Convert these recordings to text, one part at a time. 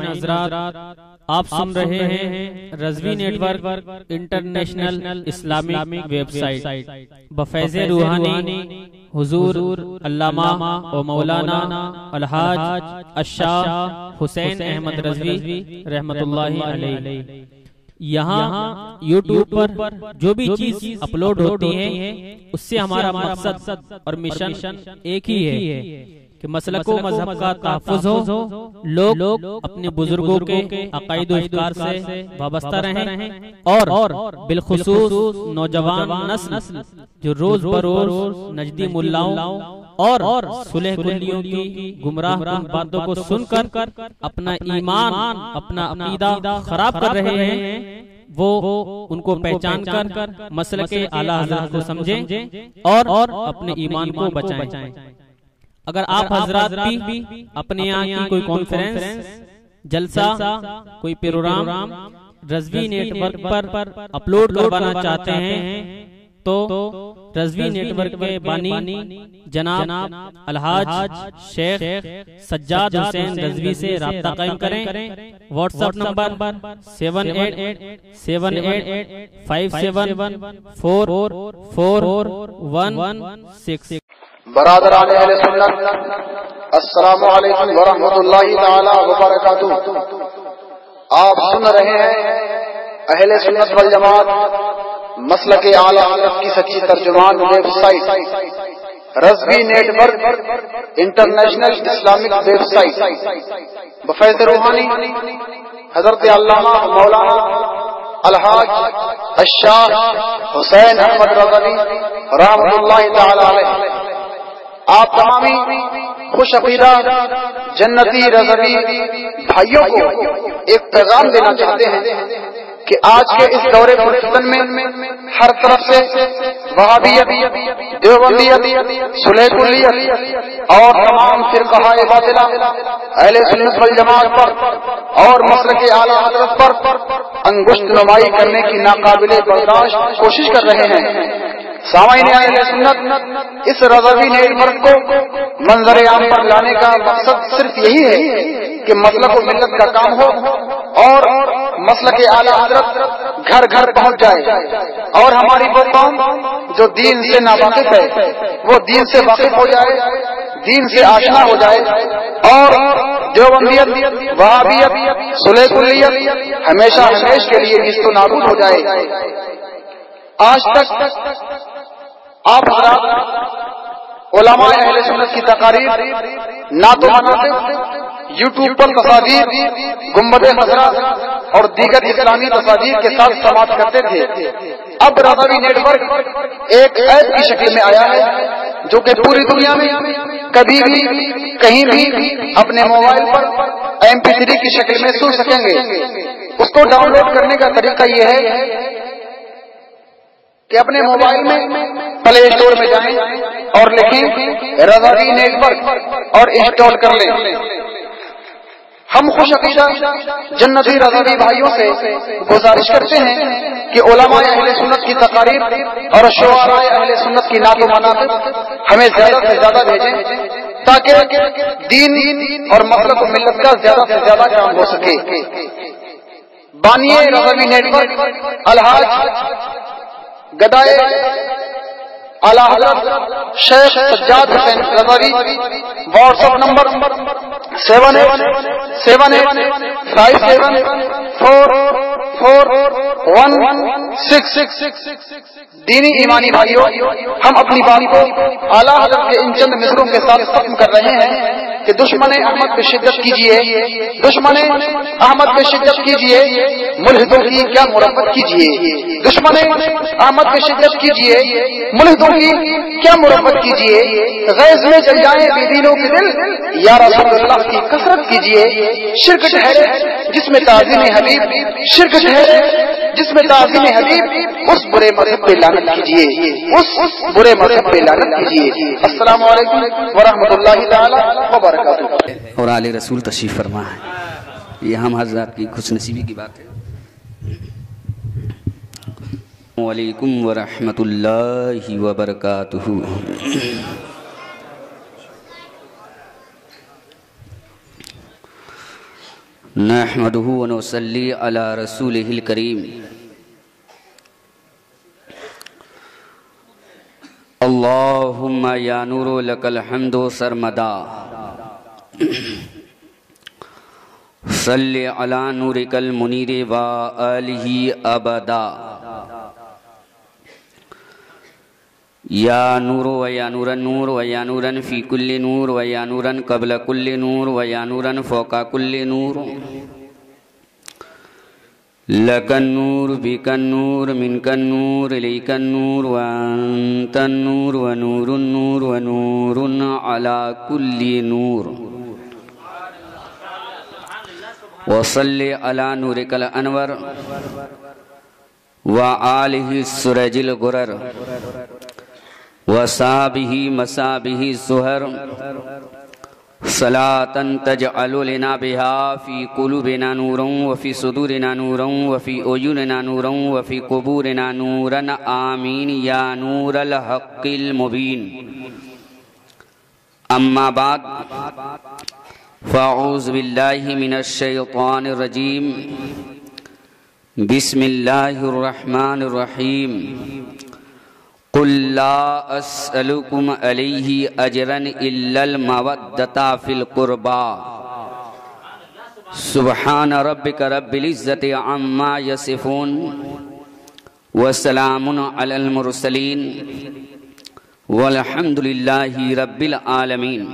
حضرات آپ سن رہے ہیں Rizvi network international Islamic website بفیض روحانی حضور علامہ و مولانا الحاج الشاہ حسین احمد رضوی رحمت اللہ علیہ۔ یہاں یوٹیوب پر جو بھی چیز اپلوڈ ہوتی ہے اس سے ہمارا مقصد اور مشن ایک ہی ہے کہ مسلک و مذہب کا تحفظ ہو، لوگ اپنے بزرگوں کے عقائد و افکار سے وابستہ رہیں اور بالخصوص نوجوان نسل جو روز بروز نجدی ملاؤں اور صلح کلیوں کی گمراہ کن باتوں کو سن کر اپنا ایمان اپنا عقیدہ خراب کر رہے ہیں، وہ ان کو پہچان کر مسلک اعلیٰ حضرت کو سمجھیں اور اپنے ایمان کو بچائیں۔ اگر آپ حضرات بھی اپنے یہاں کی کوئی کانفرنس، جلسہ، کوئی پروگرام رضوی نیٹ ورک پر اپلوڈ کروانا چاہتے ہیں تو رضوی نیٹ ورک کے بانی جناب الحاج شیخ سجاد حسین رضوی سے رابطہ قائم کریں۔ What's app number 7878574416۔ برادران اہل سنت السلام علیکم ورحمۃ اللہ تعالی وبرکاتہ۔ آپ سن رہے ہیں اہل سنت والجماعت مسلک اعلی حضرت کی سچی ترجمان website Rizvi network international Islamic website بفیض روحانی حضرت علامہ مولانا الحاج الشاہ حسین احمد رضوی رحمۃ اللہ تعالی علیہ آپ تمامی خوش عقیدہ جنتی رضوی بھائیوں کو ایک پیغام دینا چاہتے ہیں کہ آج کے اس دور پرفتن میں ہر طرف سے وہابیت، دیوبندیت، صلح کلیت اور تمام فرقہ باطلہ اہل سنت والجماعت پر اور مسلک اعلیٰ حضرت پر انگشت نمائی کرنے کی ناقابل برداشت کوشش کر رہے ہیں۔ سامعین اہل سنت، اس رضوی نیٹ ورک کو منظر عام پر لانے کا مقصد صرف یہی ہے کہ مسلک و ملت کا کام ہو اور مسلک اعلیٰ حضرت گھر گھر پہنچ جائے اور ہماری وہ قوم جو دین سے ناواقف ہے وہ دین سے واقف ہو جائے، دین سے آشنا ہو جائے اور دیوبندیت، وہابیت، صلح کلیت ہمیشہ ہمیشہ کے لیے نیست و نابود ہو جائے۔ آج تک آپ حضرات علماء اہل سنت کی تقاریر، نعت و مناقب، یوٹیوب پر تصاویر، گنبد خضرا اور دیگر اسلامی تصاویر کے ساتھ سماعت کرتے تھے۔ اب رضوی نیٹ ورک ایک ایپ کی شکل میں آیا ہے جو کہ پوری دنیا میں کبھی بھی کہیں بھی اپنے موبائل پر MP3 کی شکل میں سن سکیں گے۔ اس کو ڈاؤن لوڈ کرنے کا طریقہ یہ ہے کہ اپنے موبائل میں پلے اسٹور میں جائیں اور لکھیں رضوی نیٹ ورک اور انسٹال کر لیں۔ ہم خوش عقیدہ جنتی رضوی بھائیوں سے گزارش کرتے ہیں کہ علماء اہل سنت کی تقاریر اور شعراء اہل سنت کی نعت و مناقب ہمیں زیادہ سے زیادہ بھیجیں تاکہ دین اور مسلک و ملت کا زیادہ سے زیادہ کام ہو سکے۔ بانی رضوی نیٹ ورک الحاج گدائے اعلیٰ حضرت شیخ سجاد حسین رضوی، واٹس ایپ نمبر 78574416۔ دینی ایمانی بھائیوں، ہم اپنی بات کو اعلیٰ حضرت کے ان چند مصروں کے ساتھ ختم کر رہے ہیں کہ دشمن احمد پہ شدت کیجیے، دشمن احمد پہ شدت کیجیے، ملحدوں کی کیا مربت کیجیے، دشمن احمد پہ شدت کیجیے، ملحدوں کی کیا مربت کیجیے، غیظ میں جل جائیں بے دینوں کے دل، یا رسول اللہ کی کثرت کیجیے۔ شرک ٹھہرے جس میں تعظیم حبیب، شرک ٹھہرے جس میں تعظیم حبیب، اس برے مذہب پہ لعنت کیجیے، اس برے مذہب پہ لعنت کیجیے۔ السلام علیکم ورحمۃ اللہ تعالی وبرکاتہ۔ اور آل رسول تشریف فرما ہے، یہ ہم حضرات کی خوش نصیبی کی بات ہے۔ وعلیکم ورحمۃ اللہ وبرکاتہ۔ نحمده ونصلي على رسوله الكريم اللهم يا نور لك الحمد سرمدا صل على نورك المنير وآله أبدا یا نور و یا نور النور و یا نورا فی کل نور و یا نورا قبل کل نور و یا نورا فوق کل نور لک النور بک النور منک النور الیک النور و انت النور و نور النور و نور علی کل نور وصل علی نورک الانور و آلہ السرج الغرر وصحابہ مصابہ الزہر صلاة تجعل لنا بها في قلوبنا نورا وفي صدورنا نورا وفي عيوننا نورا وفي قبورنا نورا آمین یا نور الحق المبین اما بعد فاعوذ باللہ من الشیطان الرجیم بسم اللہ الرحمن الرحیم قل لا اسألكم علیہ اجرا الا المودۃ فی القربى سبحان ربک رب العزۃ عما یصفون وسلام علی المرسلین والحمد للہ رب العالمین۔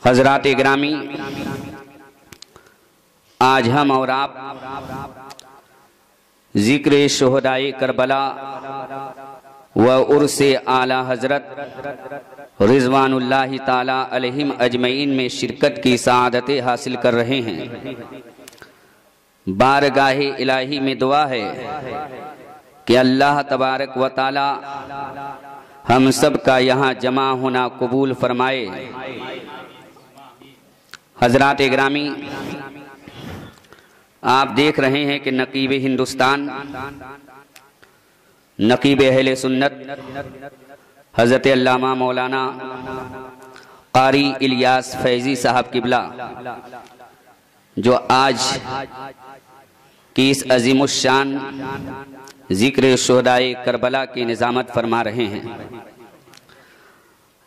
حضرات گرامی، آج ہم اور آپ ذکر شہدائے کربلا و عرس اعلی حضرت رضوان اللہ تعالی علیہم اجمعین میں شرکت کی سعادت حاصل کر رہے ہیں۔ بارگاہ الہی میں دعا ہے کہ اللہ تبارک و تعالی ہم سب کا یہاں جمع ہونا قبول فرمائے۔ حضرات گرامی، آپ دیکھ رہے ہیں کہ نقیب ہندوستان، نقیب اہل سنت حضرت علامہ مولانا قاری الیاس فیضی صاحب قبلہ، جو آج کی اس عظیم الشان ذکر شہدائے کربلا کی نظامت فرما رہے ہیں۔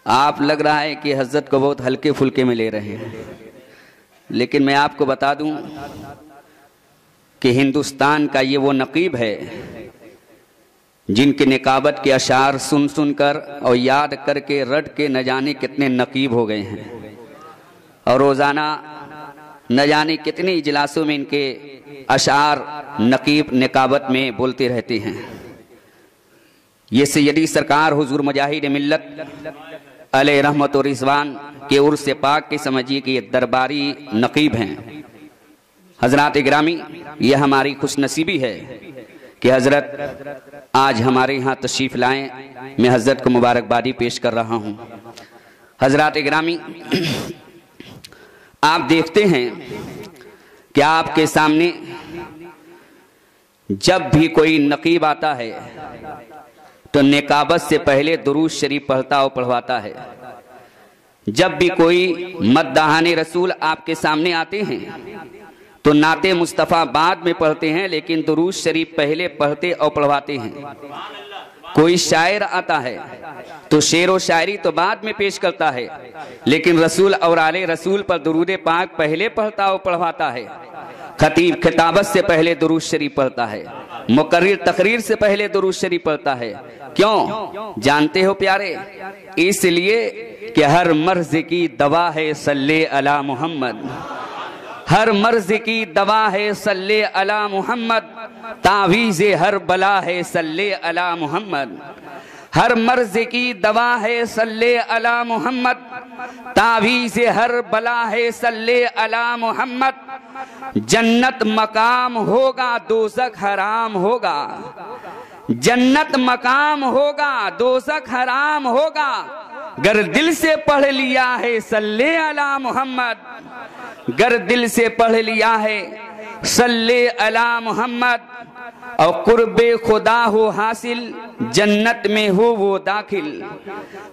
آپ لگ رہا ہے کہ حضرت کو بہت ہلکے پھلکے میں لے رہے ہیں، لیکن میں آپ کو بتا دوں کہ ہندوستان کا یہ وہ نقیب ہے جن کے نقابت کے اشعار سن سن کر اور یاد کر کے رٹ کے نہ جانے کتنے نقیب ہو گئے ہیں، اور روزانہ نہ جانے کتنے اجلاسوں میں ان کے اشعار نقیب نقابت میں بولتے رہتے ہیں۔ یہ سیدی سرکار حضور مجاہد ملت علیہ رحمت و رضوان کے عرس پاک کے سمجھیے کہ یہ درباری نقیب ہیں۔ حضرات گرامی، یہ ہماری خوش نصیبی ہے کہ حضرت آج ہمارے ہاں تشریف لائیں۔ میں حضرت کو مبارکبادی پیش کر رہا ہوں۔ حضرات گرامی، آپ دیکھتے ہیں کہ آپ کے سامنے جب بھی کوئی نقیب آتا ہے تو نقابت سے پہلے درود شریف پڑھتا اور پڑھواتا ہے۔ جب بھی کوئی مداحان رسول آپ کے سامنے آتے ہیں تو نعت مصطفیٰ بعد میں پڑھتے ہیں، لیکن درود شریف پہلے پڑھتے اور پڑھواتے ہیں۔ کوئی شاعر آتا ہے تو شعر و شاعری تو بعد میں پیش کرتا ہے، لیکن رسول اور آل رسول پر درود پاک پہلے پڑھتا اور پڑھواتا ہے۔ خطیب خطابت سے پہلے درود شریف پڑھتا ہے، مقرر تقریر سے پہلے درود شریف پڑھتا ہے۔ کیوں جانتے ہو پیارے؟ اس لیے کہ ہر مرض کی دوا ہے صلی علی محمد، ہر مرض کی دوا ہے صلی علی محمد، تعویذ ہر بلا ہے صلی علی محمد، ہر مرض کی دوا ہے صلی علی محمد، تعویذ ہر بلا ہے صلی علی محمد۔ جنت مقام ہوگا دوزخ حرام ہوگا، جنت مقام ہوگا دوزخ حرام ہوگا، گر دل سے پڑھ لیا ہے صلی علی محمد، گر دل سے پڑھ لیا ہے صلی علی محمد۔ اور قرب خدا ہو حاصل جنت میں ہو وہ داخل،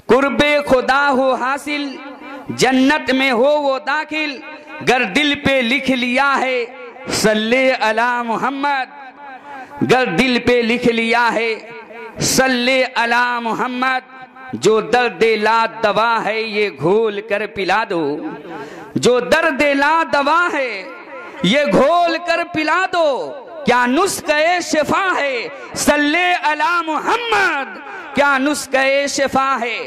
قرب خدا ہو حاصل جنت میں ہو وہ داخل، گر دل پہ لکھ لیا ہے صلی علی محمد، گر دل پہ لکھ لیا ہے صلی علی محمد، جو درد لا دوا ہے یہ گھول کر پلا دو، جو درد لا دوا ہے یہ گھول کر پلا دو، کیا نسخہ شفا ہے صلی علی محمد، کیا نسخہ شفا ہے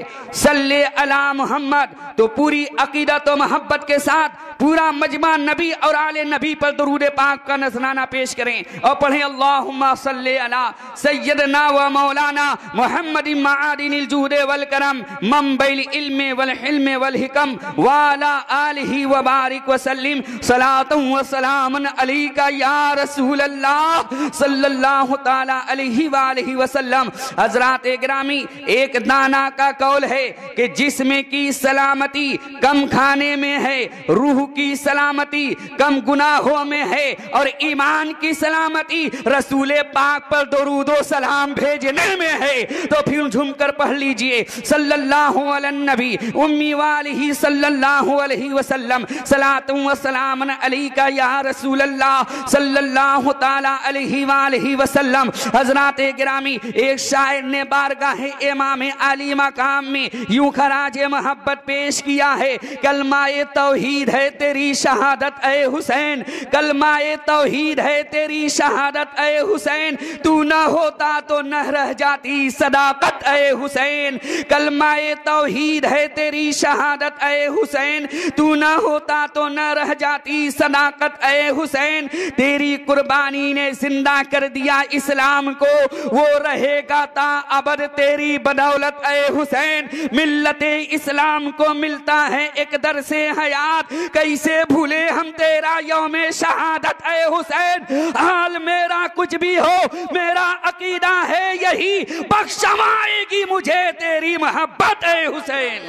صلی علی محمد۔ تو پوری عقیدت و محبت کے ساتھ پورا مجمع نبی اور آل نبی پر درود پاک کا نذرانہ پیش کریں اور پڑھیں اللہم صلی علی سیدنا و مولانا محمد معادن الجود والکرم منبع العلم والحلم والحکم وعلی آلہ وبارک وسلم صلاۃ و سلام علیک یا رسول اللہ صلی اللہ تعالی علیہ وآلہ وسلم۔ حضرات گرامی، ایک دانا کا قول ہے کہ جسم کی سلامتی کم کھانے میں ہے، روح کی سلامتی کم گناہوں میں ہے، اور ایمان کی سلامتی رسول پاک پر درود و سلام بھیجنے میں ہے۔ تو پھر جھم کر پڑھ لیجئے صلی اللہ علی النبی امی والہ صلی اللہ علیہ وسلم صلاۃ و سلام علیک یا رسول اللہ صلی اللہ تعالی علیہ وآلہ وسلم۔ حضرات گرامی، ایک شاعر نے بارگاہ امام علی مقام میں یوں خراج محبت پیش کیا ہے، کلمہ توحید ہے تیری شہادت اے حسین، کلمہ توحید ہے تیری شہادت اے حسین، تو نہ ہوتا تو نہ رہ جاتی صداقت اے حسین، کلمہ توحید ہے تیری شہادت اے حسین، تو نہ ہوتا تو نہ رہ جاتی صداقت اے حسین، تیری قربانی نے زندہ کر دیا اسلام کو، وہ رہے گا تا ابد تیری بدولت اے حسین، ملت اسلام کو ملتا ہے ایک درس حیات، کیسے بھولے ہم تیرا یوم شہادت اے حسین، حال میرا کچھ بھی ہو میرا عقیدہ ہے یہی، بخشوائے گی مجھے تیری محبت اے حسین،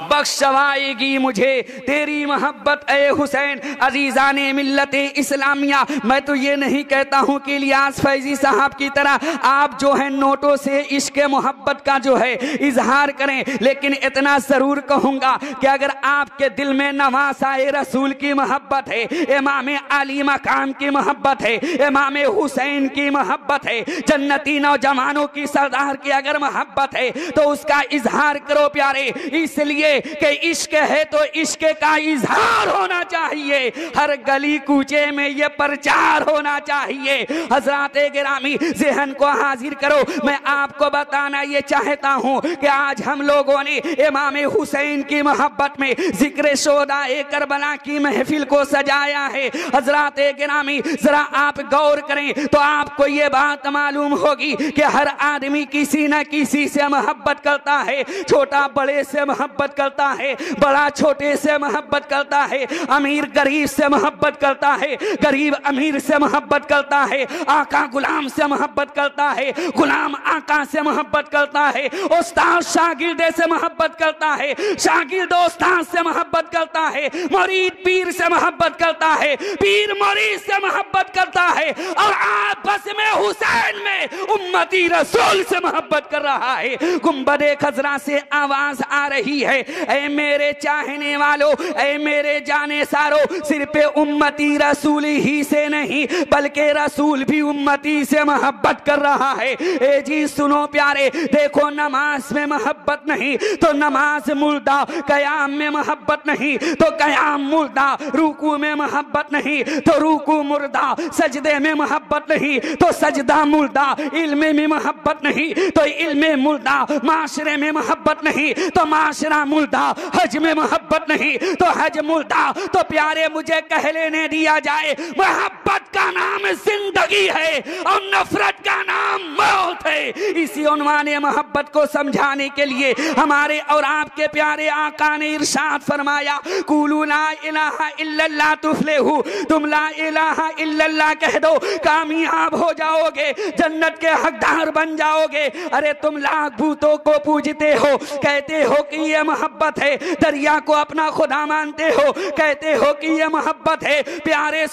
بخشوائے گی مجھے تیری محبت اے حسین۔ عزیزان ملت اسلامیہ، میں تو یہ نہیں کہتا ہوں کہ الیاس فیضی صاحب کی طرح آپ جو ہے نوٹوں سے عشق محبت کا جو ہے اظہار کریں، لیکن اتنا ضرور کہوں گا کہ اگر آپ کے دل میں نواسۂ رسول کی محبت ہے، امام علی مقام کی محبت ہے، امام حسین کی محبت ہے، جنتی نوجوانوں کی سردار کی اگر محبت ہے تو اس کا اظہار کرو پیارے، اس لیے کہ عشق ہے تو عشق کا اظہار ہونا چاہیے، ہر گلی کوچے میں یہ پرچار ہونا چاہیے۔ حضرات گرامی، ذہن کو حاضر کرو، میں آپ کو بتانا یہ چاہتا ہوں کہ آج ہم لوگوں نے امام حسین کی محبت میں ذکر شہداء کربلا کی محفل کو سجایا ہے۔ حضرات گرامی، ذرا آپ غور کریں تو آپ کو یہ بات معلوم ہوگی کہ ہر آدمی کسی نہ کسی سے محبت کرتا ہے، چھوٹا بڑے سے محبت کرتا ہے، بڑا چھوٹے سے محبت کرتا ہے، امیر غریب سے محبت کرتا ہے، غریب امیر سے محبت کرتا ہے، آقا غلام سے محبت کرتا ہے، غلام آقا سے محبت کرتا ہے، استاد شاگرد سے محبت کرتا ہے، شاگرد استاد سے محبت کرتا ہے، مرید پیر سے محبت کرتا ہے، پیر مرید سے محبت کرتا ہے، اور آپس میں حسین میں امتی رسول سے محبت کر رہا ہے۔ گنبد خضرا سے آواز آ رہی ہے، اے میرے چاہنے والوں، اے میرے جانے سارو، صرف امتی رسول ہی سے نہیں بلکہ رسول بھی امتی سے محبت کر رہا ہے۔ اے جی سنو پیارے، دیکھو نماز میں محبت نہیں تو نماز مردہ، قیام میں محبت نہیں تو قیام مردہ، رکوع میں محبت نہیں تو رکوع مردہ، سجدے میں محبت نہیں تو سجدہ مردہ، علم میں محبت نہیں تو علم مردہ، معاشرے میں محبت نہیں تو معاشرہ مردہ، حج میں محبت نہیں تو حج مردہ۔ تو پیارے مجھے کہہ لینے دیا جائے، محبت کا نام زندگی ہے اور نفرت کا نام موت ہے۔ اسی عنوان محبت کو سمجھانے کے لیے ہمارے اور آپ کے پیارے آقا نے ارشاد فرمایا، قولوا لا الہ الا اللہ تفلحوا، تم لا الہ الا اللہ کہہ دو کامیاب ہو جاؤ گے، جنت کے حقدار بن جاؤ گے۔ ارے تم لاکھ بھوتوں کو پوجتے ہو، کہتے ہو کہ یہ محبت ہے، دریا کو اپنا خدا مانتے ہو، کہتے ہو کہ یہ محبت ہے۔ پیارے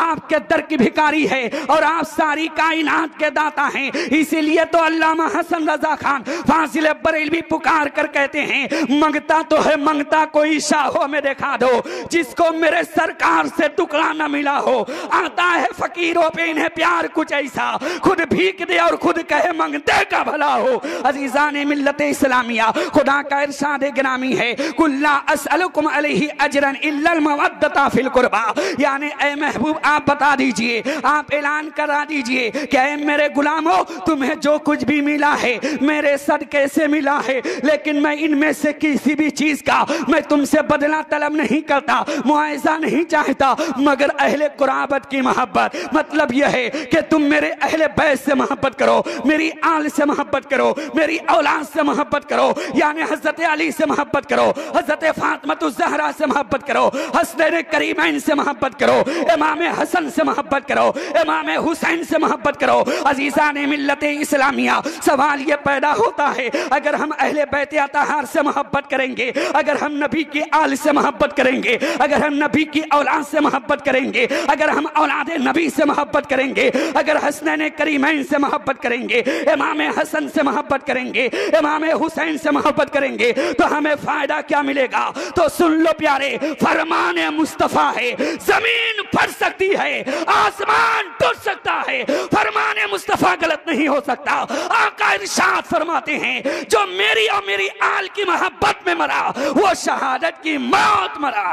آپ کے در کی بھکاری ہے اور آپ ساری کائنات کے داتا ہیں. اسی لیے تو علامہ حسن رضا خان فاضل بریلوی پکار کر کہتے ہیں منگتا تو ہے منگتا کوئی شاہوں میں دکھا دو جس کو میرے سرکار سے ٹکڑا نہ ملا ہو. آتا ہے فقیروں پہ انہیں پیار کچھ ایسا خود بھیک دے اور خود کہے منگتے کا بھلا ہو. عزیزان ملت اسلامیہ خدا کا ارشاد گرامی ہے قُلْ لَا أَسْأَلُكُمْ عَلَيْهِ أَجْرًا إِلَّا الْمَوَدَّةَ فِي الْقُرْبَى. یعنی اے محبوب آپ بتا دیجئے, آپ اعلان کرا دیجئے کہ اے میرے غلاموں تمہیں جو کچھ بھی ملا ہے میرے صدقے سے ملا ہے, لیکن میں ان میں سے کسی بھی چیز کا میں تم سے بدلہ طلب نہیں کرتا, معاوضہ نہیں چاہتا مگر اہل قرابت کی محبت. مطلب یہ ہے کہ تم میرے اہل بیت سے محبت کرو, میری آل سے محبت کرو, میری اولاد سے محبت کرو, یعنی حضرت علی سے محبت کرو, حضرت فاطمہ الزہرا سے محبت کرو, حسنین کریمین سے محبت کرو, امام حسن سے محبت کرو, امام حسین سے محبت کرو. عزیزان ملت اسلامیہ سوال یہ پیدا ہوتا ہے اگر ہم اہل بیت اطہار سے محبت کریں گے, اگر ہم نبی کی آل سے محبت کریں گے, اگر ہم نبی کی اولاد سے محبت کریں گے, اگر ہم اولاد نبی سے محبت کریں گے, اگر حسنین کریمین سے محبت کریں گے, امام حسن سے محبت کریں گے, امام حسین سے محبت کریں گے تو ہمیں فائدہ کیا ملے گا؟ تو سن لو پیارے, فرمان مصطفیٰ ہے, زمین پھٹ سکتی ہے, آسمان ٹوٹ سکتا ہے, فرمان مصطفیٰ غلط نہیں ہو سکتا. آقا ارشاد فرماتے ہیں جو میری اور میری آل کی محبت میں مرا وہ شہادت کی موت مرا.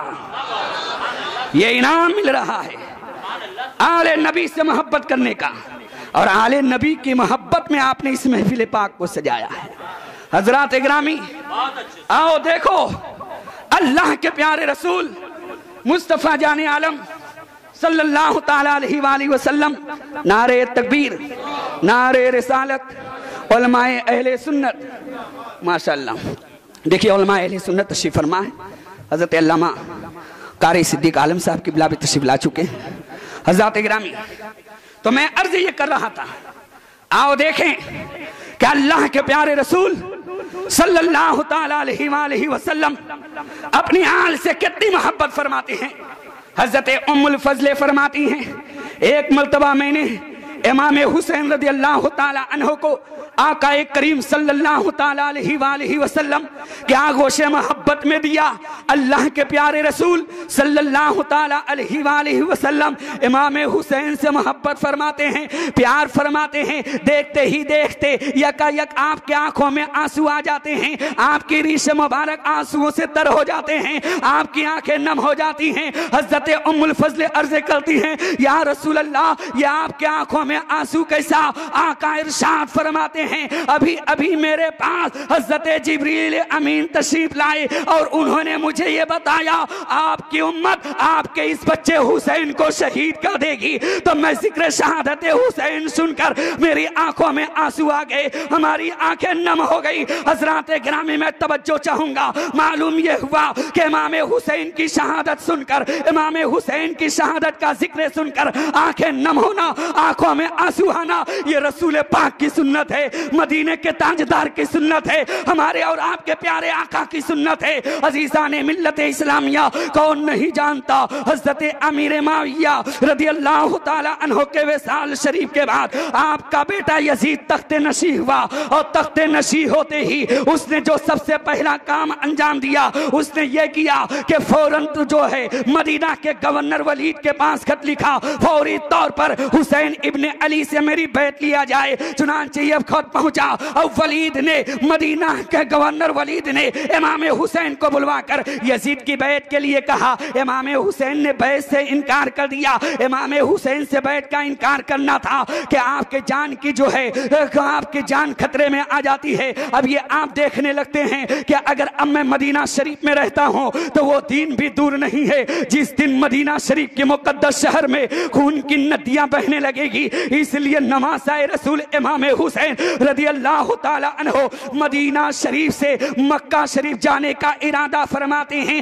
یہ انعام مل رہا ہے آل نبی سے محبت کرنے کا, اور آل نبی کی محبت میں آپ نے اس محفل پاک کو سجایا ہے. حضرات گرامی آؤ دیکھو اللہ کے پیارے رسول مصطفیٰ جان عالم صلی اللہ تعالیٰ علیہ وآلہ وسلم نعرہ تکبیر, نعرہ رسالت, علماء اہل سنت. ماشاءاللہ دیکھیے علماء اہل سنت تشریف فرما ہے. حضرت علامہ قاری صدیق عالم صاحب کی بلا بھی تشریف لا چکے ہیں. حضرات گرامی تو میں عرض یہ کر رہا تھا, آؤ دیکھیں کہ اللہ کے پیارے رسول صلی اللہ تعالیٰ علیہ وآلہ وسلم اپنی آل سے کتنی محبت فرماتے ہیں. حضرت ام الفضل فرماتی ہیں ایک مرتبہ میں نے امام حسین رضی اللہ تعالیٰ عنہ کو آقا کریم صلی اللہ تعالیٰ علیہ وآلہ وسلم کے آغوش محبت میں دیا. اللہ کے پیارے رسول صلی اللہ تعالیٰ علیہ وآلہ وسلم امام حسین سے محبت فرماتے ہیں, پیار فرماتے ہیں. دیکھتے ہی دیکھتے یکا یک آپ کے آنکھوں میں آنسو آ جاتے ہیں, آپ کی ریش مبارک آنسوؤں سے تر ہو جاتے ہیں, آپ کی آنکھیں نم ہو جاتی ہیں. حضرت ام الفضل عرض کرتی ہیں یا رسول اللہ یہ آپ کے آنکھوں میں آنسو کیسا؟ آقا ارشاد فرماتے ہیں ابھی ابھی میرے پاس حضرت جبریل امین تشریف لائے اور انہوں نے مجھے یہ بتایا آپ کی امت آپ کے اس بچے حسین کو شہید کر دے گی. تو میں ذکر شہادت حسین سن کر میری آنکھوں میں آنسو آ گئے, ہماری آنکھیں نم ہو گئی. حضرات گرامی میں توجہ چاہوں گا, معلوم یہ ہوا کہ امام حسین کی شہادت سن کر, امام حسین کی شہادت کا ذکر سن کر آنکھیں نم ہونا, آنکھوں میں آنسو آنا یہ رسول پاک کی سنت ہے, مدینے کے تاجدار کی سنت ہے, ہمارے اور آپ کے پیارے آقا کی سنت ہے. عزیزان ملت اسلامیہ کون نہیں جانتا حضرت امیر معاویہ رضی اللہ تعالی عنہ کے وصال شریف کے بعد آپ کا بیٹا یزید تخت نشی ہوا, اور تخت نشی ہوتے ہی اس نے جو سب سے پہلا کام انجام دیا اس نے یہ کیا کہ فوراً جو ہے مدینہ کے گورنر ولید کے پاس خط لکھا فوری طور پر حسین ابن علی سے میری بیعت لیا جائے. چنانچہ یہ خط پہنچا اور ولید نے, مدینہ کے گورنر ولید نے امام حسین کو بلوا کر یزید کی بیعت کے لیے کہا. امام حسین نے بیعت سے انکار کر دیا. امام حسین سے بیعت کا انکار کرنا تھا کہ آپ کے جان کی جو ہے آپ کی جان خطرے میں آ جاتی ہے. اب یہ آپ دیکھنے لگتے ہیں کہ اگر اب میں مدینہ شریف میں رہتا ہوں تو وہ دن بھی دور نہیں ہے جس دن مدینہ شریف کے مقدس شہر میں خون کی ندیاں بہنے لگے گی. اس لیے نواسہ رسول امام حسین رضی اللہ تعالی عنہ مدینہ شریف سے مکہ شریف جانے کا ارادہ فرماتے ہیں.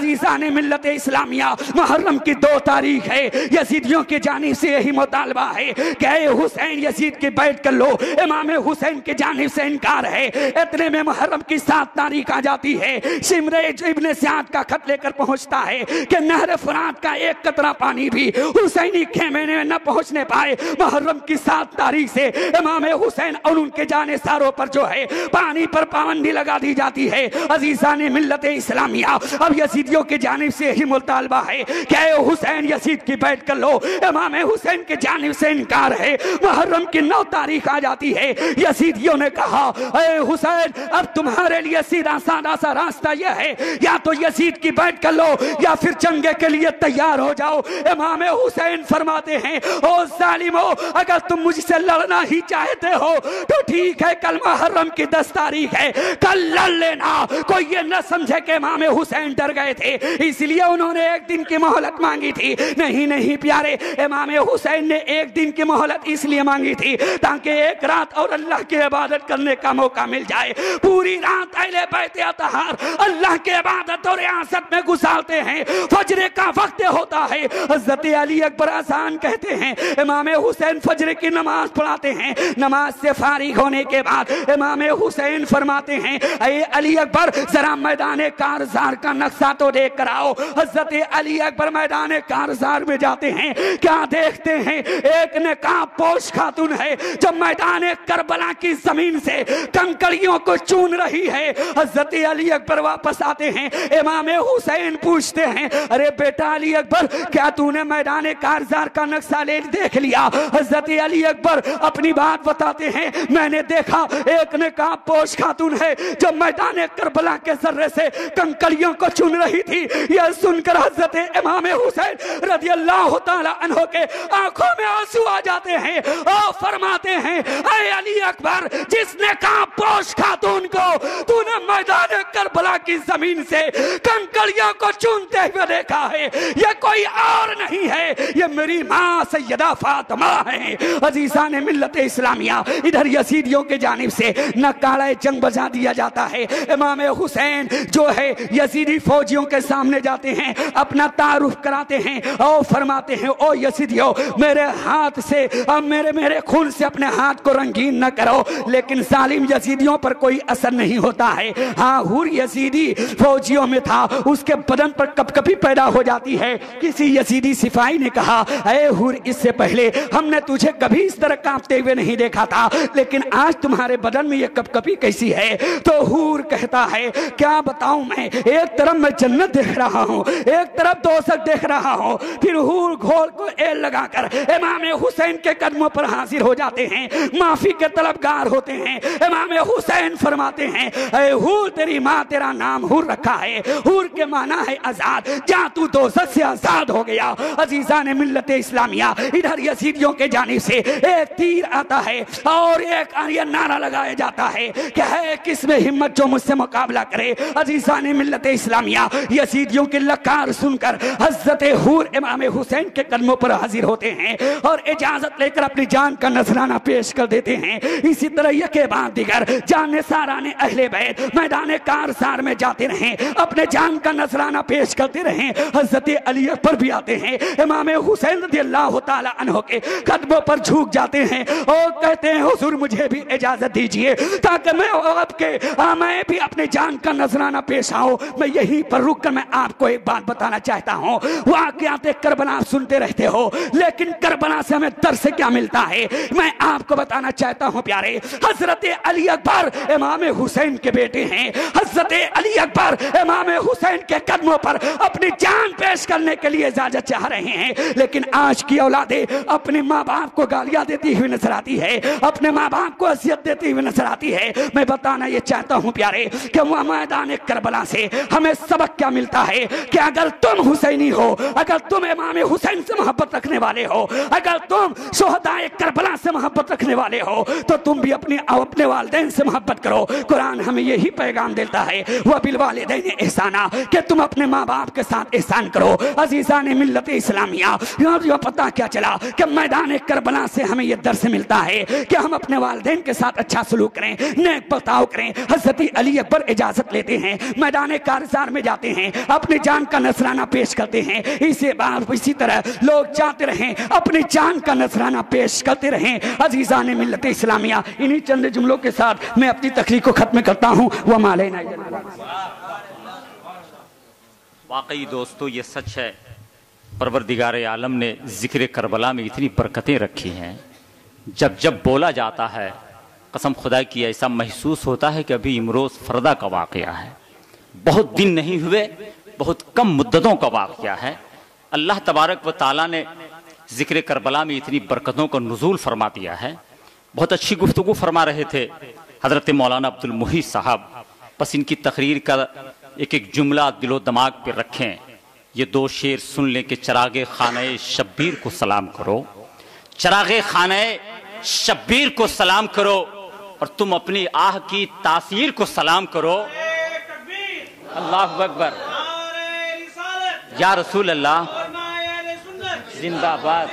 عزیزان ملت اسلامیہ محرم کی 2 تاریخ ہے، یزیدیوں کی جانب سے یہی مطالبہ ہے کہ اے حسین یزید کی بیعت کر لو، امام حسین کی جانب سے انکار ہے۔ اتنے میں محرم کی 7 تاریخ آ جاتی ہے، شمر ابن سعد کا خط لے کر پہنچتا ہے کہ نہر فرات کا 1 قطرہ پانی بھی حسینی خیمے میں نہ پہنچنے پائے۔ محرم کی 7 تاریخ سے امام حسین اور ان کے جانثاروں پر جو ہے پانی پر پابندی لگا دی جاتی ہے۔ عزیزان ملت اسلامیہ، اب یزیدیوں کی جانب سے یہی مطالبہ ہے کہ اے حسین یزید کی بیعت کر لو، امام حسین کی جانب سے انکار ہے۔ محرم کی 9 تاریخ آ جاتی ہے، یزیدیوں نے کہا اے حسین اب تمہارے لیے سیدھا سادہ سا راستہ یہ ہے، یا تو یزید کی بیعت کر لو یا پھر جنگ کے لیے تیار ہو جاؤ۔ امام حسین فرماتے ہیں او ظالمو، اگر تم مجھ سے لڑنا ہی چاہتے ہو تو ٹھیک ہے، کل محرم کی 10 تاریخ ہے، کل لڑ لینا۔ کوئی یہ نہ سمجھے کہ امام حسین ڈر گئے تھے اس لیے انہوں نے 1 دن کی مہلت مانگی تھی۔ نہیں پیارے، امام حسین نے 1 دن کی مہلت اس لیے مانگی تھی تاکہ 1 رات اور اللہ کی عبادت کرنے کا موقع مل جائے۔ پوری رات اہل بیت اطہار اللہ کی عبادت اور ریاست میں گزارتے ہیں، فجر کا وقت ہوتا ہے، حضرت علی اکبر اذان کہتے ہیں، امام حسین فجر کی نماز پڑھاتے ہیں۔ نماز سے فارغ ہونے کے بعد امام حسین فرماتے ہیں اے علی اکبر ذرا میدان کارزار کا نقشہ تو دیکھ کر آؤ۔ حضرت علی اکبر میدان کارزار میں جاتے ہیں، کیا دیکھتے ہیں؟ ایک نقاب پوش خاتون ہے جو میدان کربلا کی زمین سے کنکریوں کو چون رہی ہے۔ حضرت علی اکبر واپس آتے ہیں، امام حسین پوچھتے ہیں ارے بیٹا علی اکبر کیا تو نے میدان کارزار کا نقشہ دیکھ لیا؟ حضرت علی اکبر اپنی بات بتاتے ہیں، میں نے دیکھا ایک نقاب پوش خاتون ہے جو میدان کربلا کے ذرے سے کنکریوں کو چن رہی تھی۔ یہ سن کر حضرت امام حسین رضی اللہ تعالی عنہ کے آنکھوں میں آنسو آ جاتے ہیں اور فرماتے ہیں اے علی اکبر جس نقاب پوش خاتون کو تو نے میدان کربلا کی زمین سے کنکریوں کو چونتے ہوئے دیکھا ہے، یہ کوئی اور نہیں ہے، یہ میری ماں سیدہ فاطمہ ہے۔ عزیزان ملت اسلامیہ، ادھر یزیدیوں کے جانب سے نکالہ جنگ بجا دیا جاتا ہے۔ امام حسین جو ہے یزیدی فوجیوں کے سامنے جاتے ہیں، اپنا تعارف کراتے ہیں اور فرماتے ہیں او یزیدیو میرے ہاتھ سے میرے خون سے اپنے ہاتھ کو رنگین نہ کرو، لیکن ظالم یزیدیوں پر کوئی اثر نہیں ہوتا ہے۔ ہاں ہور یزیدی فوجیوں میں تھا، اس کے بدن پر کپکپی پیدا ہو جاتی ہے۔ کسی یزیدی سپاہی نے کہا اے ہور اس سے پہلے ہم نے تجھے کبھی اس طرح کانپتے ہوئے نہیں دیکھا تھا، لیکن آج تمہارے بدن میں یہ کپکپی کیسی ہے؟ تو ہور کہتا ہے کیا بتاؤں میں، ایک طرف میں جنت دیکھ رہا ہوں، ایک طرف دوزخ دیکھ رہا ہوں۔ پھر ہور گھوڑ کو ایل لگا کر امام حسین کے قدموں پر حاضر ہو جاتے ہیں، معافی کے طلبگار ہوتے ہیں۔ امام حسین فرماتے ہیں اے ہور تیری ماں تیرا نام ہور رکھا ہے، ہور کے معنی ہے آزاد، جا تو دوزخ سے آزاد ہو گیا۔ عزیزان ملت اسلامیہ، ادھر یزیدیوں کے جانب سے ایک تیر آتا ہے اور ایک یہ نعرہ لگایا جاتا ہے کہ ہے کس میں ہمت جو مجھ سے مقابلہ کرے۔ عزیزان ملت اسلامیہ، یزیدیوں کی للکار سن کر حضرت ہور امام حسین کے قدموں پر حاضر ہوتے ہیں اور اجازت لے کر اپنی جان کا نذرانہ پیش کر دیتے ہیں۔ اسی طرح یکے بعد دیگر جانثاران اہل بیت میدان کارزار میں جاتے رہیں، اپنے جان کا نذرانہ پیش کرتے رہیں۔ حضرت علی اکبر بھی آتے ہیں، امام حسین رضی اللہ تعالی عنہ کے قدموں پر جھک جاتے ہیں اور کہتے ہیں حضور مجھے بھی اجازت دیجئے تاکہ میں بھی اپنے جان کا نذرانہ پیش آؤں۔ میں یہیں پر رک کر میں آپ کو ایک بات بتانا چاہتا ہوں، واقعات کربلا آپ سنتے رہتے ہو، لیکن کربلا سے ہمیں درس کیا ملتا ہے میں آپ کو بتانا چاہتا ہوں پیارے۔ حضرت علی اکبر امام حسین کے بیٹے ہیں، حضرت علی اکبر امام حسین کے قدموں پر اپنی جان پیش کرنے کے لیے اجازت چاہ رہے ہیں، لیکن آج کی اولادیں اپنے ماں باپ کو گالیاں دیتی ہوئی نظر آتی ہے، اپنے ماں باپ کو اذیت دیتی ہوئی نظر آتی ہے۔ میں بتانا یہ چاہتا ہوں پیارے کہ وہ میدان کربلا سے ہمیں سبق کیا ملتا ہے کہ اگر تم حسینی ہو، اگر تم امام حسین سے محبت رکھنے والے ہو، اگر تم شہدائے کربلا سے محبت رکھنے والے ہو تو تم بھی اپنے والدین سے محبت کرو۔ قرآن ہمیں یہی پیغام دیتا ہے وَبِالْوَالِدَيْنِ احسانا، کہ تم اپنے ماں باپ کے ساتھ احسان کرو۔ عزیزان ملت اسلامیہ، یہ پتہ کیا چلا کہ میدان کربلا سے ہمیں یہ درس ملتا ہے کہ ہم اپنے والدین کے ساتھ اچھا سلوک کریں، نیک برتاؤ کریں۔ حضرت علی اکبر اجازت لیتے ہیں، میدان کارزار میں جاتے جاتے ہیں, اپنی جان کا نذرانہ پیش کرتے ہیں. اسی طرح لوگ جاتے رہیں, اپنی جان کا نذرانہ پیش کرتے رہیں. عزیزان ملت اسلامیہ, انہی چند جملوں کے ساتھ میں اپنی تقریر کو ختم کرتا ہوں. وما علینا الا البلاغ. واقعی دوستو یہ سچ ہے, پروردگار عالم نے ذکر کربلا میں اتنی برکتیں رکھی ہیں. جب جب بولا جاتا ہے قسم خدا کی ایسا محسوس ہوتا ہے کہ ابھی امروز فردا کا واقعہ ہے, بہت دن نہیں ہوئے, بہت کم مدتوں کا واقعہ ہے. اللہ تبارک و تعالیٰ نے ذکر کربلا میں اتنی برکتوں کا نزول فرما دیا ہے. بہت اچھی گفتگو فرما رہے تھے حضرت مولانا عبد المحیط صاحب. بس ان کی تقریر کا ایک ایک جملہ دل و دماغ پہ رکھیں. یہ دو شعر سن لیں کہ چراغ خانہ شبیر کو سلام کرو, چراغ خانہ شبیر کو سلام کرو, اور تم اپنی آہ کی تاثیر کو سلام کرو. اللہ اکبر, یا رسول اللہ, زندہ باد.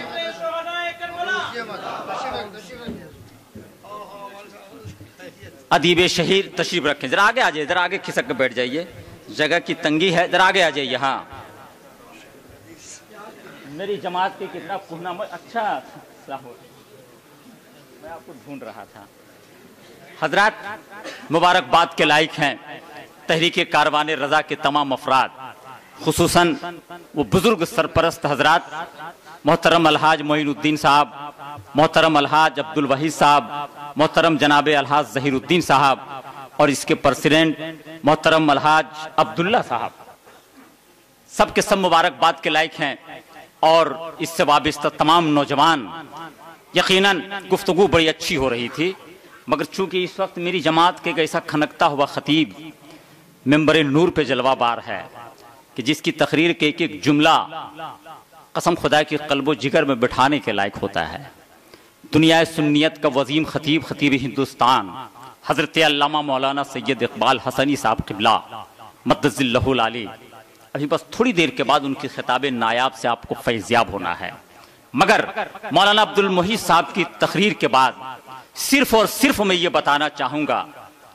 ادیب شہیر تشریف رکھیں, ذرا آگے آ جائیے, ذرا آگے کھسک کے بیٹھ جائیے, جگہ کی تنگی ہے, ذرا آگے آ جائیے. یہاں میری جماعت کے کتنا کہنا, اچھا میں آپ کو ڈھونڈ رہا تھا. حضرات مبارکباد کے لائق ہیں تحریک کاروان رضا کے تمام افراد, خصوصاً وہ بزرگ سرپرست حضرات, محترم الحاج معین الدین صاحب, محترم الحاج عبد الوحید صاحب, محترم جناب الحاج ظہیر الدین صاحب, اور اس کے پریزیڈنٹ محترم الحاج عبداللہ صاحب. سب کے سب مبارکباد کے لائق ہیں. اور اس سے وابستہ تمام نوجوان, یقیناً گفتگو بڑی اچھی ہو رہی تھی, مگر چونکہ اس وقت میری جماعت کے ایک ایسا کھنکتا ہوا خطیب ممبر نور پہ جلوہ بار ہے کہ جس کی تقریر کے ایک ایک جملہ قسم خدا کی قلب و جگر میں بٹھانے کے لائق ہوتا ہے. دنیا سنیت کا وزیم خطیب, خطیب ہندوستان حضرت علامہ مولانا سید اقبال حسنی صاحب قبلہ مدد اللہ العلی, ابھی بس تھوڑی دیر کے بعد ان کی خطاب نایاب سے آپ کو فیضیاب ہونا ہے. مگر مولانا عبد المحیط صاحب کی تقریر کے بعد صرف اور صرف میں یہ بتانا چاہوں گا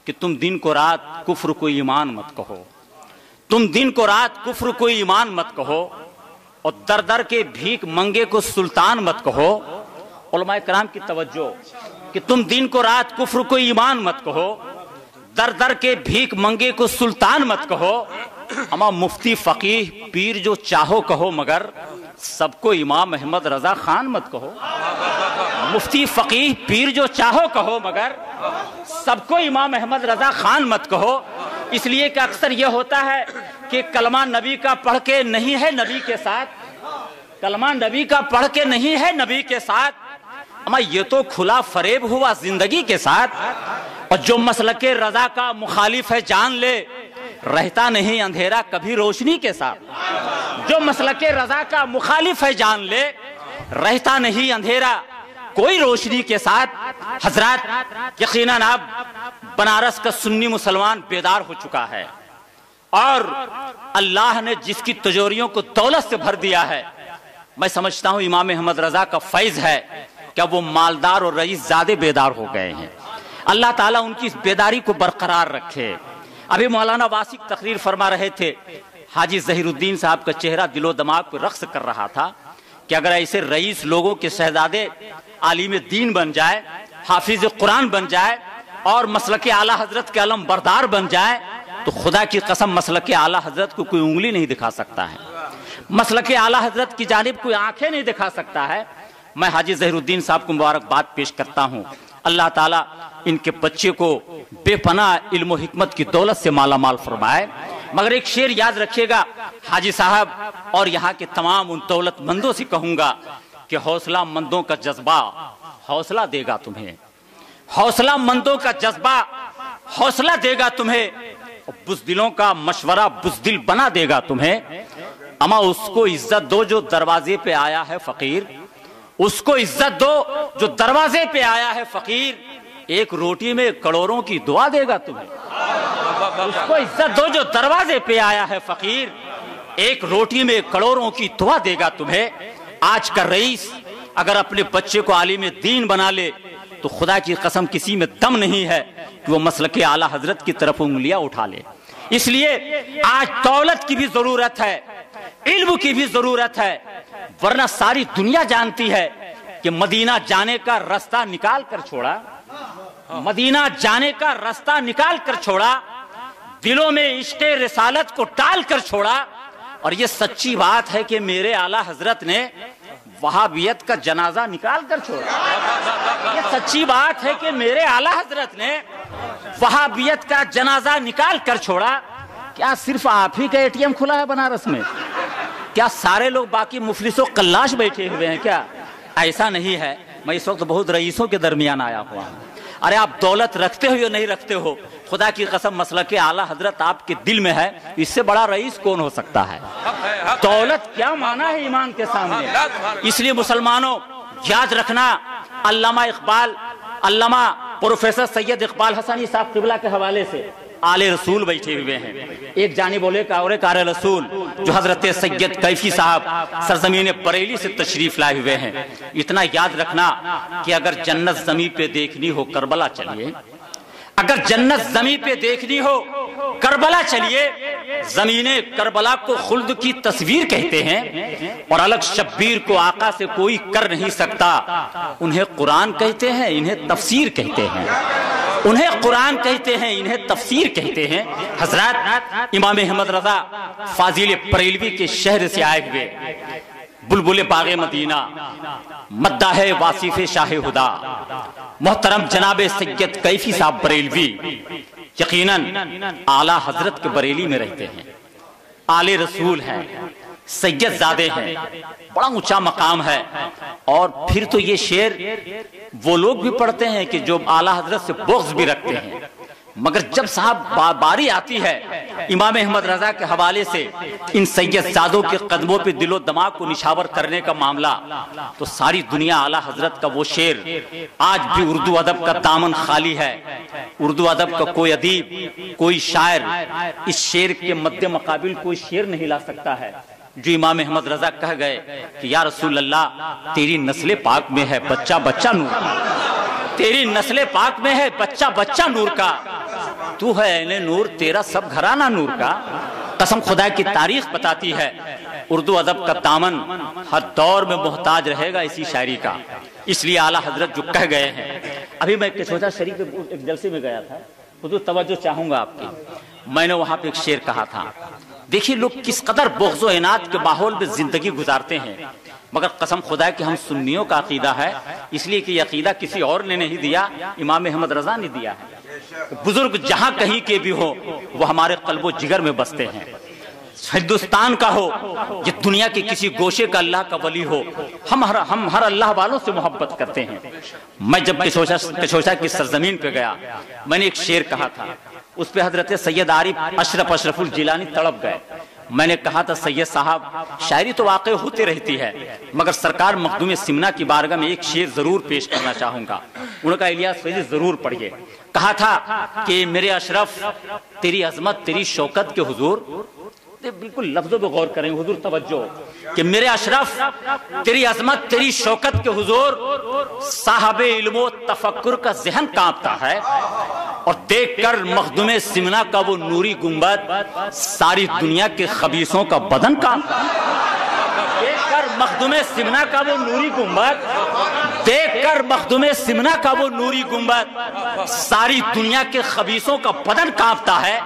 کہ تم دن کو رات کفر کو ایمان مت کہو, تم دن کو رات کفر کو ایمان مت کہو, اور در در کے بھیک منگے کو سلطان مت کہو. علماء کرام کی توجہ کہ تم دن کو رات کفر کو ایمان مت کہو, در در کے بھیک منگے کو سلطان مت کہو. اما مفتی فقیہ پیر جو چاہو کہو, مگر سب کو امام احمد رضا خان مت کہو. مفتی فقیہ پیر جو چاہو کہو, مگر سب کو امام احمد رضا خان مت کہو. اس لیے کہ اکثر یہ ہوتا ہے کہ کلمہ نبی کا پڑھ کے نہیں ہے نبی کے ساتھ, کلمہ نبی کا پڑھ کے نہیں ہے نبی کے ساتھ, اما یہ تو کھلا فریب ہوا زندگی کے ساتھ. اور جو مسلک رضا کا مخالف ہے جان لے, رہتا نہیں اندھیرا کبھی روشنی کے ساتھ. جو مسلک رضا کا مخالف ہے جان لے, رہتا نہیں اندھیرا کوئی روشنی کے ساتھ. حضرات یقیناً اب بنارس کا سنی مسلمان بیدار ہو چکا ہے, اور اللہ نے جس کی تجوریوں کو دولت سے بھر دیا ہے, میں سمجھتا ہوں امام احمد رضا کا فیض ہے کہ وہ مالدار اور رئیس زادے بیدار ہو گئے ہیں. اللہ تعالیٰ ان کی اس بیداری کو برقرار رکھے. ابھی مولانا واسق تقریر فرما رہے تھے, حاجی ظہیر الدین صاحب کا چہرہ دل و دماغ پہ رقص کر رہا تھا کہ اگر ایسے رئیس لوگوں کے شہزادے عالم دین بن جائے, حافظ قرآن بن جائے, اور مسلک اعلیٰ حضرت کے علم بردار بن جائے, تو خدا کی قسم مسلک اعلیٰ حضرت کو کوئی انگلی نہیں دکھا سکتا ہے, مسلک اعلیٰ حضرت کی جانب کوئی آنکھیں نہیں دکھا سکتا ہے. میں حاجی ظہیر الدین صاحب کو مبارکباد پیش کرتا ہوں. اللہ تعالیٰ ان کے بچے کو بے پناہ علم و حکمت کی دولت سے مالا مال فرمائے. مگر ایک شعر یاد رکھیے گا حاجی صاحب, اور یہاں کے تمام ان دولت مندوں سے کہوں گا کہ حوصلہ مندوں کا جذبہ حوصلہ دے گا تمہیں, حوصلہ مندوں کا جذبہ حوصلہ دے گا تمہیں, بزدلوں کا مشورہ بزدل بنا دے گا تمہیں. اما اس کو عزت دو جو دروازے پہ آیا ہے فقیر, اس کو عزت دو جو دروازے پہ آیا ہے فقیر, ایک روٹی میں کروڑوں کی دعا دے گا تمہیں. اس کو عزت دو جو دروازے پہ آیا ہے فقیر, ایک روٹی میں کروڑوں کی دعا دے گا تمہیں. آج کا رئیس اگر اپنے بچے کو عالم دین بنا لے تو خدا کی قسم کسی میں دم نہیں ہے کہ وہ مسلک اعلیٰ حضرت کی طرف انگلیاں اٹھا لے. اس لیے آج دولت کی بھی ضرورت ہے، علم کی بھی ضرورت ہے، ورنہ ساری دنیا جانتی ہے کہ مدینہ جانے کا راستہ نکال کر چھوڑا، مدینہ جانے کا راستہ نکال کر چھوڑا، دلوں میں عشق رسالت کو ڈال کر چھوڑا۔ اور یہ سچی بات ہے کہ میرے اعلیٰ حضرت نے وہابیت کا جنازہ نکال کر چھوڑا، یہ سچی بات ہے کہ میرے اعلیٰ حضرت نے وہابیت کا جنازہ نکال کر چھوڑا۔ کیا صرف آپ ہی کا اے ٹی ایم کھلا ہے بنارس میں؟ کیا سارے لوگ باقی مفلس و قلاش بیٹھے ہوئے ہیں کیا؟ ایسا نہیں ہے۔ میں اس وقت بہت رئیسوں کے درمیان آیا ہوا ہوں۔ ارے آپ دولت رکھتے ہو یا نہیں رکھتے ہو، خدا کی قسم مسلک اعلیٰ حضرت آپ کے دل میں ہے، اس سے بڑا رئیس کون ہو سکتا ہے؟ دولت کیا معنی ہے ایمان کے سامنے؟ اس لیے مسلمانوں یاد رکھنا، علامہ اقبال، علامہ پروفیسر سید اقبال حسنی صاحب قبلہ کے حوالے سے آل رسول بیٹھے ہوئے ہیں، ایک جانب اور ایک آل رسول جو حضرت سید کیفی صاحب سرزمین بریلی سے تشریف لائے ہوئے ہیں۔ اتنا یاد رکھنا کہ اگر جنت زمین پہ دیکھنی ہو کربلا چلیے، اگر جنت زمین پہ دیکھنی ہو کربلا چلیے۔ زمین کربلا کو خلد کی تصویر کہتے ہیں، اور الگ شبیر کو آقا سے کوئی کر نہیں سکتا۔ انہیں قرآن کہتے ہیں، انہیں تفسیر کہتے ہیں، انہیں قرآن کہتے ہیں، انہیں تفسیر کہتے ہیں۔ حضرات امام احمد رضا فاضل بریلوی کے شہر سے آئے ہوئے، بلبل باغ مدینہ، مداح واصف شاہ ہدا، محترم جناب سید کیفی صاحب بریلوی یقیناً اعلیٰ حضرت کے بریلی میں رہتے ہیں، آل رسول ہیں، سید زادے ہیں، بڑا اونچا مقام ہے۔ اور پھر تو یہ شعر وہ لوگ بھی پڑھتے ہیں کہ جو اعلیٰ حضرت سے بغض بھی رکھتے ہیں، مگر جب صاحب باری آتی ہے امام احمد رضا کے حوالے سے ان سید زادوں کے قدموں پہ دل و دماغ کو نشاور کرنے کا معاملہ، تو ساری دنیا اعلیٰ حضرت کا وہ شعر، آج بھی اردو ادب کا دامن خالی ہے، اردو ادب کا کوئی ادیب، کوئی شاعر اس شعر کے مد مقابل کوئی شعر نہیں لا سکتا ہے جو امام احمد رضا کہہ گئے کہ یا رسول اللہ تیری نسل پاک میں ہے بچہ بچہ نور کا، تیری نسل پاک میں ہے بچہ بچہ نور کا، تو ہے عین نور تیرا سب گھرانہ نور کا۔ قسم خدا کی تاریخ بتاتی ہے اردو ادب کا دامن ہر دور میں محتاج رہے گا اسی شاعری کا۔ اس لیے اعلیٰ حضرت جو کہہ گئے ہیں، ابھی میں کشوجہ شریف ایک جلسے میں گیا تھا، حضور توجہ چاہوں گا آپ کی، میں نے وہاں پہ ایک شعر کہا تھا، دیکھیے لوگ کس قدر بغض و عناد کے ماحول میں زندگی گزارتے ہیں، مگر قسم خدا کہ ہم سنیوں کا عقیدہ ہے، اس لیے کہ یہ عقیدہ کسی اور نے نہیں دیا، امام احمد رضا نے دیا ہے۔ بزرگ جہاں کہیں کے بھی ہو وہ ہمارے قلب و جگر میں بستے ہیں، ہندوستان کا ہو یا دنیا کے کسی گوشے کا اللہ کا ولی ہو، ہم ہر اللہ والوں سے محبت کرتے ہیں۔ میں جب کشوشا کی سرزمین پہ گیا، میں نے ایک شعر کہا تھا، اس پہ حضرت سید عارف اشرف الجیلانی تڑپ گئے۔ میں نے کہا تھا سید صاحب شاعری تو واقع ہوتی رہتی ہے، مگر سرکار مخدوم سمنا کی بارگاہ میں ایک شعر ضرور پیش کرنا چاہوں گا، ان کا الیاس فیضی ضرور پڑھیے۔ کہا تھا کہ میرے اشرف تیری عظمت تیری شوکت کے حضور، بالکل لفظوں پہ غور کریں حضور توجہ، کہ میرے اشرف تیری عظمت تیری شوکت کے حضور، صاحب علم و تفکر کا ذہن کانپتا ہے، اور دیکھ کر مخدوم سمنا کا وہ نوری گنبد ساری دنیا کے خبیثوں کا بدن کانپتا ہے۔ دیکھ کر مخدوم سمنا کا وہ نوری گنبد، دیکھ کر مخدوم سمنا کا وہ نوری گنبد ساری دنیا کے خبیثوں کا بدن کانپتا ہے۔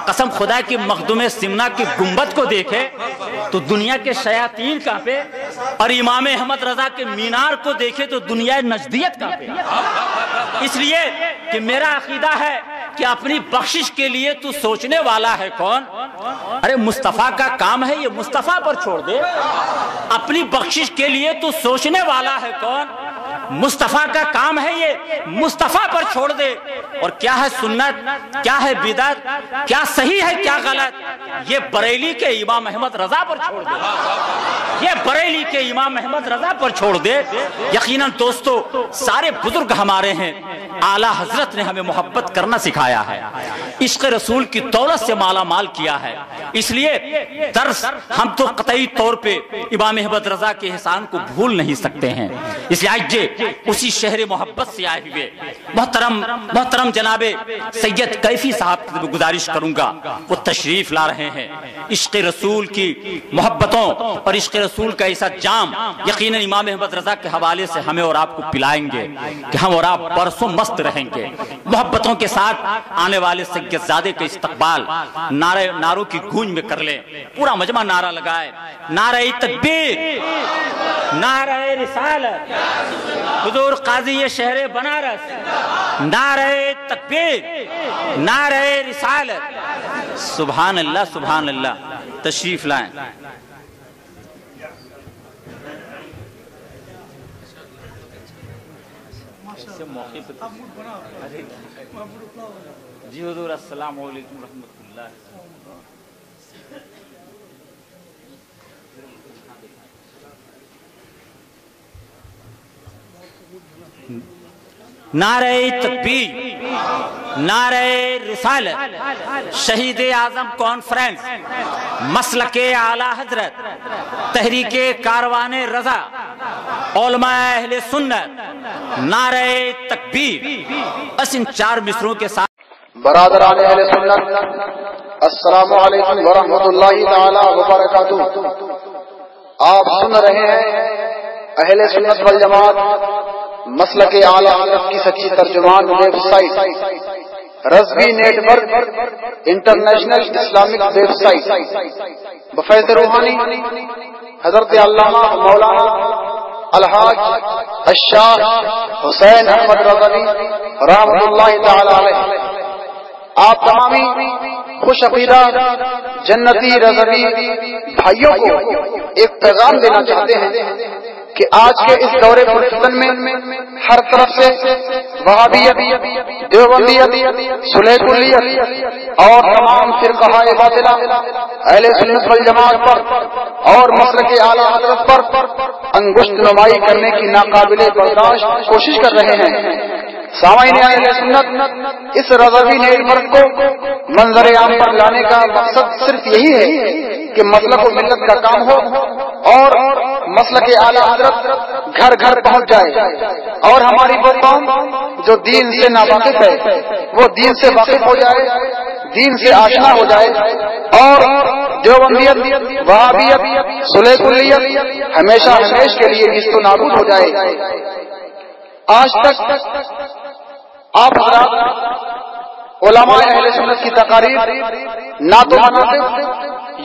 قسم خدا کی مخدوم سمنا کی گنبد کو دیکھے تو دنیا کے شیاطین کانپے، اور امام احمد رضا کے مینار کو دیکھے تو دنیا نجدیت کانپے۔ اس لیے کہ میرا عقیدہ ہے کہ اپنی بخشش کے لیے تو سوچنے والا ہے کون؟ ارے مصطفیٰ کا کام ہے یہ مصطفیٰ پر چھوڑ دے۔ اپنی بخشش کے لیے تو سوچنے والا ہے کون؟ مصطفیٰ کا کام ہے یہ مصطفیٰ پر چھوڑ دے۔ اور کیا ہے سنت، کیا ہے بدعت، کیا صحیح ہے کیا غلط، یہ بریلی کے امام احمد رضا پر چھوڑ دے، یہ بریلی کے امام احمد رضا پر چھوڑ دے۔ یقیناً دوستو سارے بزرگ ہمارے ہیں، اعلیٰ حضرت نے ہمیں محبت کرنا سکھایا ہے، عشق رسول کی دولت سے مالا مال کیا ہے، اس لیے درس ہم تو قطعی طور پہ امام احمد رضا کے احسان کو بھول نہیں سکتے ہیں۔ اس لیے آئیے اسی شہر محبت سے آئے ہوئے محترم جناب سید کیفی صاحب کی گزارش کروں گا، وہ تشریف لا رہے ہیں، عشق رسول کی محبتوں اور عشق رسول کا ایسا جام یقیناً امام احمد رضا کے حوالے سے ہمیں اور آپ کو پلائیں گے کہ ہم اور آپ برسوں مست رہیں گے۔ محبتوں کے ساتھ آنے والے سید زادے کا استقبال نعروں کی گونج میں کر لیں، پورا مجمع نعرہ لگائے، نعرہ تکبیر، نعرہ رسالت، حضور قاضی شہر بنارس، نعرہ تکبیر، نعرہ رسالت۔ سبحان اللہ سبحان اللہ، تشریف لائیں۔ جی حضور السلام علیکم ورحمۃ اللہ۔ نعرہ تکبیر، نعرہ رسالت، شہید اعظم کانفرنس، مسلک اعلیٰ حضرت، تحریک کاروان رضا، علماء اہل سنت، نعرہ تکبیر۔ بس ان چار مصروں کے ساتھ برادران اہل سنت السلام علیکم ورحمۃ اللہ تعالی وبرکاتہ۔ آپ سن رہے ہیں اہل سنت والجماعت مسلک اعلیٰ حضرت کی سچی ترجمان website Rizvi network international Islamic website بفیض روحانی حضرت علامہ مولانا الحاج الشاہ حسین احمد رضوی رحمۃ اللہ تعالی علیہ آپ تمامی خوش عقیدہ جنتی رضوی بھائیوں کو ایک پیغام دینا چاہتے ہیں کہ آج کے اس دور پرفتن میں ہر طرف سے وہابیت، دیوبندیت، صلح کلیت اور تمام فرقہ باطلہ اہل سنت والجماعت پر اور مسلک اعلیٰ حضرت پر انگشت نمائی کرنے کی ناقابل برداشت کوشش کر رہے ہیں۔ سامعین اہل سنت اس رضوی نیٹ ورک کو منظر عام پر لانے کا مقصد صرف یہی ہے کہ مسلک و ملت کا کام ہو اور مسلک اعلیٰ حضرت گھر گھر پہنچ جائے اور ہماری وہ قوم جو دین سے ناواقف ہے وہ دین سے واقف ہو جائے، دین سے آشنا ہو جائے اور دیوبندیت، وہابیت، صلح کلیت ہمیشہ ہمیشہ کے لیے نیست و نابود ہو جائے۔ آج تک آپ حضرات علماء اہل سنت کی تقاریر، نعت و مناقب،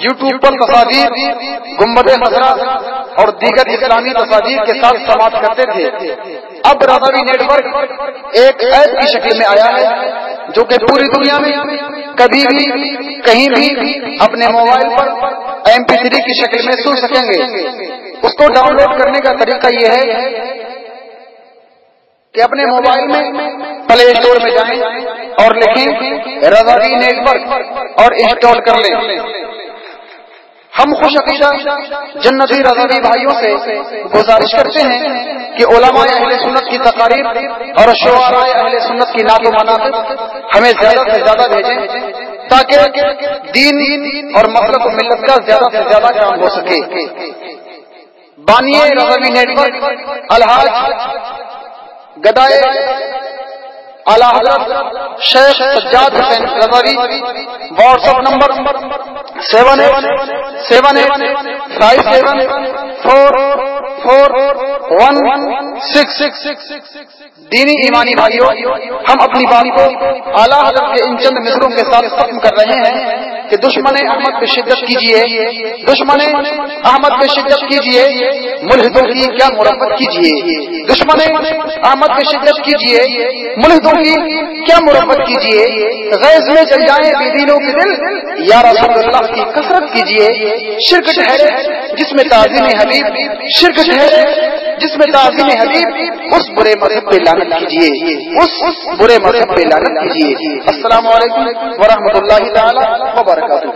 یوٹیوب پر تصاویر، گنبد خضرا اور دیگر اسلامی تصاویر کے ساتھ سماعت کرتے تھے۔ اب رضوی نیٹ ورک ایک ایپ کی شکل میں آیا ہے جو کہ پوری دنیا میں کبھی بھی کہیں بھی اپنے موبائل پر MP3 کی شکل میں سن سکیں گے۔ اس کو ڈاؤن لوڈ کرنے کا طریقہ یہ ہے کہ اپنے موبائل میں پلے اسٹور میں جائیں اور لکھیں رضوی نیٹ ورک اور انسٹال کر لیں۔ ہم خوش عقیدہ جنتی رضوی بھائیوں سے گزارش کرتے ہیں کہ علماء اہل سنت کی تقاریر اور شعراء اہل سنت کی نعت و مناقب ہمیں زیادہ سے زیادہ بھیجیں تاکہ دین اور مسلک و ملت کا زیادہ سے زیادہ کام ہو سکے۔ بانی رضوی نیٹ ورک الحاج گدائے اعلیٰ حضرت شیخ سجاد حسین رضوی، واٹس ایپ نمبر 7857544166۔ دینی ایمانی بھائیوں، ہم اپنی بات کو اعلیٰ حضرت کے ان چند مصروں کے ساتھ ختم کر رہے ہیں کہ دشمن احمد پہ شدت کیجیے، دشمن احمد پہ شدت کیجیے، ملحدوں کی کیا مرمت کیجیے، دشمن احمد پہ شدت کیجیے، ملحدوں کی کیا مرمت کیجیے، غیظ میں جل جائیں بے دینوں کے دل، یا رسول اللہ کی کثرت کیجیے۔ شرک ٹھہرے جس میں تعظیم حبیب، شرک ٹھہرے جس میں تعظیم حبیب، اس برے مذہب پہ لعنت کیجیے، اس برے مذہب پہ لعنت کیجیے۔ السلام علیکم ورحمۃ اللہ تعالی وبرکاتہ۔